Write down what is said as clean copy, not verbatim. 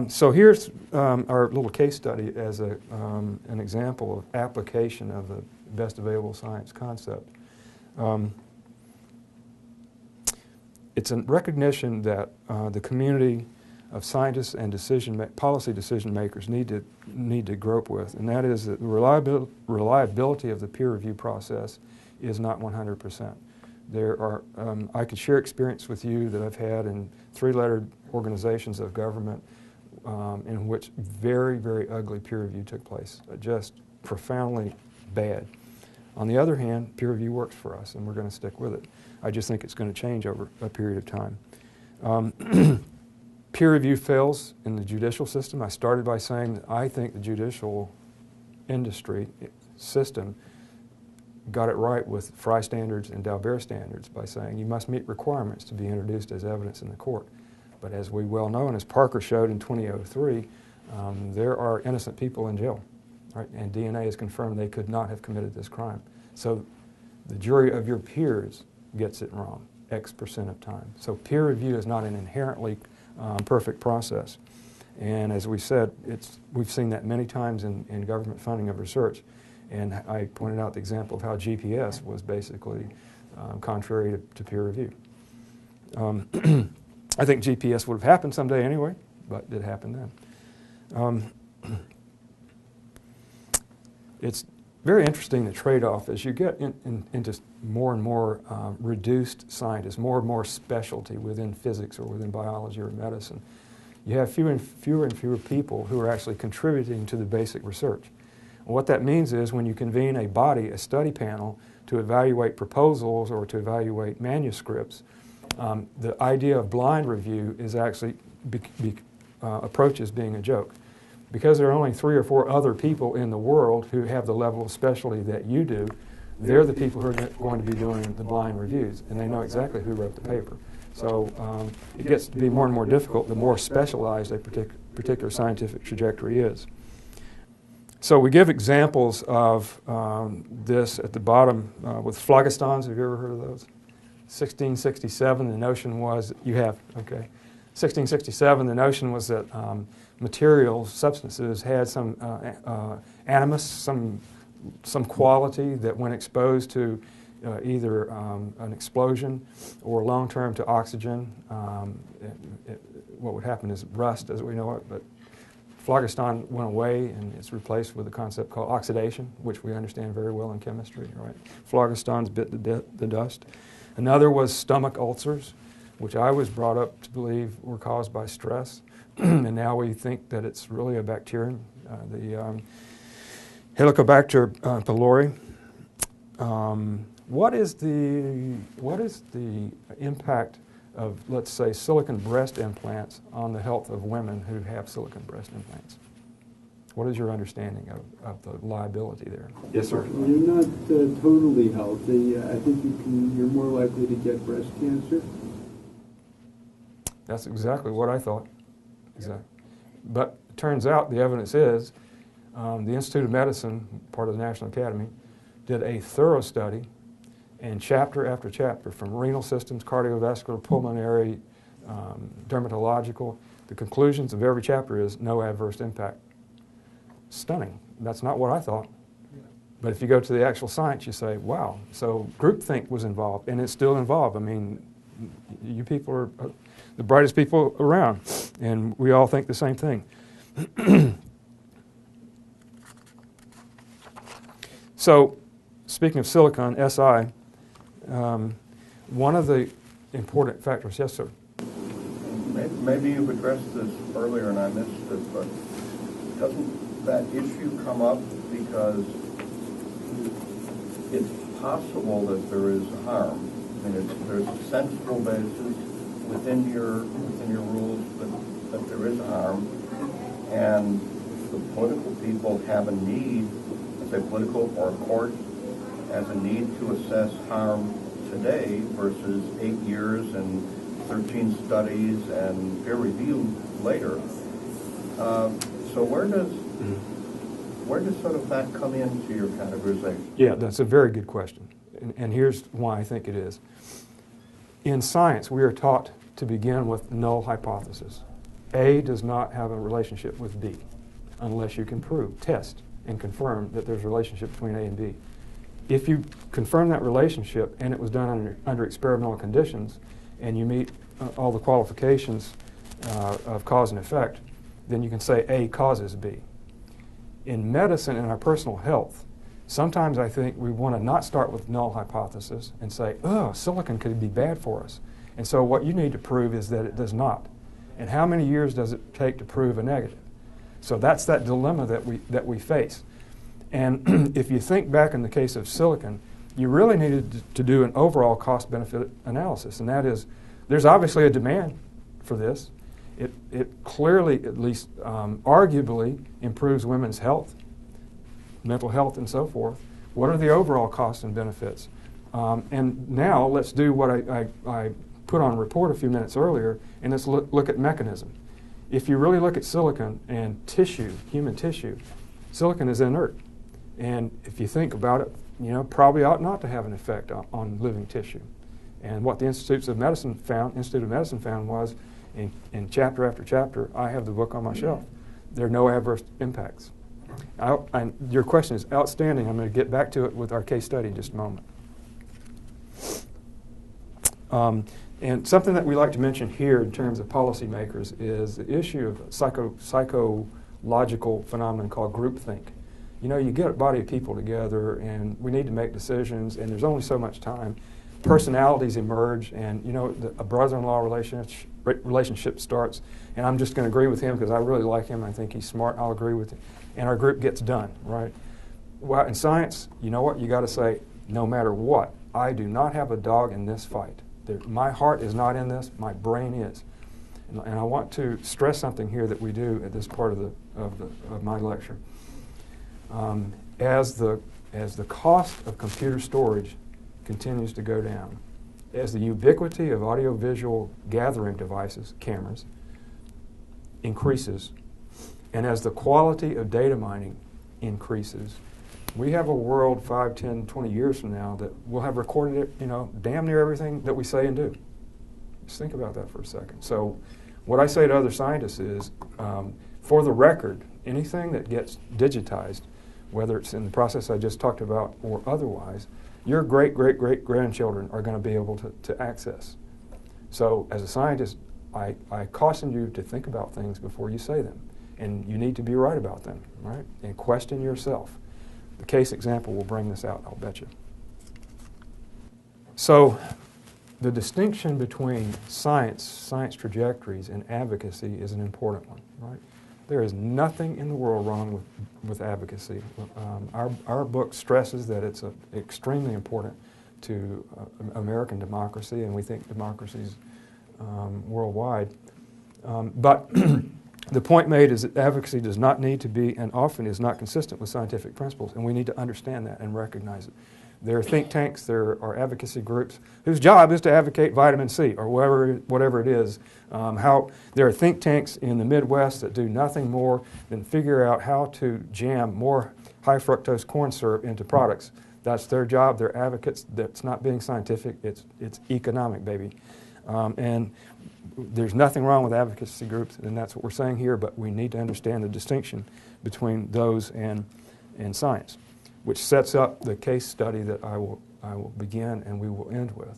So here's our little case study as an example of application of the best available science concept. It's a recognition that the community of scientists and policy decision makers need to grope with, and that is that the reliability of the peer review process is not 100%. There are, I could share experience with you that I've had in three-lettered organizations of government in which very, very ugly peer review took place, just profoundly bad. On the other hand, peer review works for us, and we're going to stick with it. I just think it's going to change over a period of time. Peer review fails in the judicial system. I started by saying that I think the judicial industry system got it right with Frye standards and Dalbert standards by saying you must meet requirements to be introduced as evidence in the court. But as we well know, and as Parker showed in 2003, there are innocent people in jail, right? And DNA has confirmed they could not have committed this crime. So the jury of your peers gets it wrong X% of time. So peer review is not an inherently perfect process. And as we said, we've seen that many times in government funding of research. And I pointed out the example of how GPS was basically contrary to peer review. I think GPS would have happened someday anyway, but it happened then. It's very interesting, the trade-off as you get into more and more reduced scientists, more and more specialty within physics or within biology or medicine. You have fewer and fewer people who are actually contributing to the basic research. And what that means is when you convene a body, a study panel, to evaluate proposals or to evaluate manuscripts, the idea of blind review is actually approached as being a joke. Because there are only 3 or 4 other people in the world who have the level of specialty that you do, they're the people who are going to be doing the blind reviews, and they know exactly who wrote the paper. So it gets to be more and more difficult the more specialized a particular scientific trajectory is. So we give examples of this at the bottom with phlogistons. Have you ever heard of those? 1667, the notion was, you have, okay. 1667, the notion was that materials, substances, had some animus, some quality that when exposed to either an explosion or long-term to oxygen, what would happen is rust as we know it, but phlogiston went away and it's replaced with a concept called oxidation, which we understand very well in chemistry, right? Phlogistons bit the dust. Another was stomach ulcers, which I was brought up to believe were caused by stress, and now we think that it's really a bacterium, the Helicobacter pylori. What is the impact of, let's say, silicone breast implants on the health of women who have silicone breast implants? What is your understanding of the liability there? Yes, sir. You're not totally healthy. I think you're more likely to get breast cancer. That's exactly what I thought. Exactly. But it turns out the evidence is the Institute of Medicine, part of the National Academy, did a thorough study, and chapter after chapter, from renal systems, cardiovascular, pulmonary, dermatological, the conclusions of every chapter is no adverse impact. Stunning. That's not what I thought. But if you go to the actual science, you say, wow. So groupthink was involved, and it's still involved. I mean, you people are the brightest people around, and we all think the same thing. So, speaking of silicon, SI, one of the important factors, yes, sir? Maybe you've addressed this earlier and I missed it, but doesn't that issue come up because it's possible that there is harm? I mean, there's a sensible basis within your rules that there is harm, and the political people have a need, say political or court, has a need to assess harm today versus 8 years and 13 studies and peer review later. So where does Where does sort of that come into your categorization? Yeah, that's a very good question. And here's why I think it is. In science, we are taught to begin with null hypothesis. A does not have a relationship with B unless you can prove, test, and confirm that there's a relationship between A and B. If you confirm that relationship and it was done under experimental conditions and you meet all the qualifications of cause and effect, then you can say A causes B. In medicine and our personal health, sometimes I think we want to not start with null hypothesis and say, oh, silicon could be bad for us. And so what you need to prove is that it does not. And how many years does it take to prove a negative? So that's that dilemma that we face. And if you think back in the case of silicon, you really needed to do an overall cost-benefit analysis. And that is, there's obviously a demand for this. It clearly, at least arguably, improves women's health, mental health, and so forth. What are the overall costs and benefits? And now let's do what I put on a report a few minutes earlier, and let's look at mechanism. If you really look at silicon and tissue, human tissue, silicon is inert. And if you think about it, probably ought not to have an effect on living tissue. And what the Institute of Medicine found was, in chapter after chapter, I have the book on my shelf. There are no adverse impacts. Your question is outstanding. I'm going to get back to it with our case study in just a moment. And something that we like to mention here in terms of policymakers is the issue of psychological phenomenon called groupthink. You get a body of people together, and we need to make decisions, and there's only so much time. Personalities emerge, and a brother-in-law relationship starts, and I'm just going to agree with him because I really like him. I think he's smart. I'll agree with him, and our group gets done, right? Well, in science, you know what? You got to say, no matter what, I do not have a dog in this fight. My heart is not in this. My brain is, and I want to stress something here that we do at this part of my lecture. As the cost of computer storage continues to go down, as the ubiquity of audiovisual gathering devices, cameras, increases, and as the quality of data mining increases, we have a world 5, 10, 20 years from now that will have recorded damn near everything that we say and do. Just think about that for a second. So what I say to other scientists is, for the record, anything that gets digitized, whether it's in the process I just talked about or otherwise, your great-great-great-grandchildren are going to be able to access. So as a scientist, I caution you to think about things before you say them. And you need to be right about them, right? And question yourself. The case example will bring this out, I'll bet you. So the distinction between science trajectories, and advocacy is an important one, right? There is nothing in the world wrong with advocacy. Our book stresses that it's extremely important to American democracy, and we think democracies worldwide. But the point made is that advocacy does not need to be, and often is not consistent with scientific principles, and we need to understand that and recognize it. There are think tanks, there are advocacy groups whose job is to advocate vitamin C or whatever it is. There are think tanks in the Midwest that do nothing more than figure out how to jam more high fructose corn syrup into products. That's their job. They're advocates. That's not being scientific. It's economic, baby. And there's nothing wrong with advocacy groups, and that's what we're saying here, but we need to understand the distinction between those and science, which sets up the case study that I will begin and we will end with.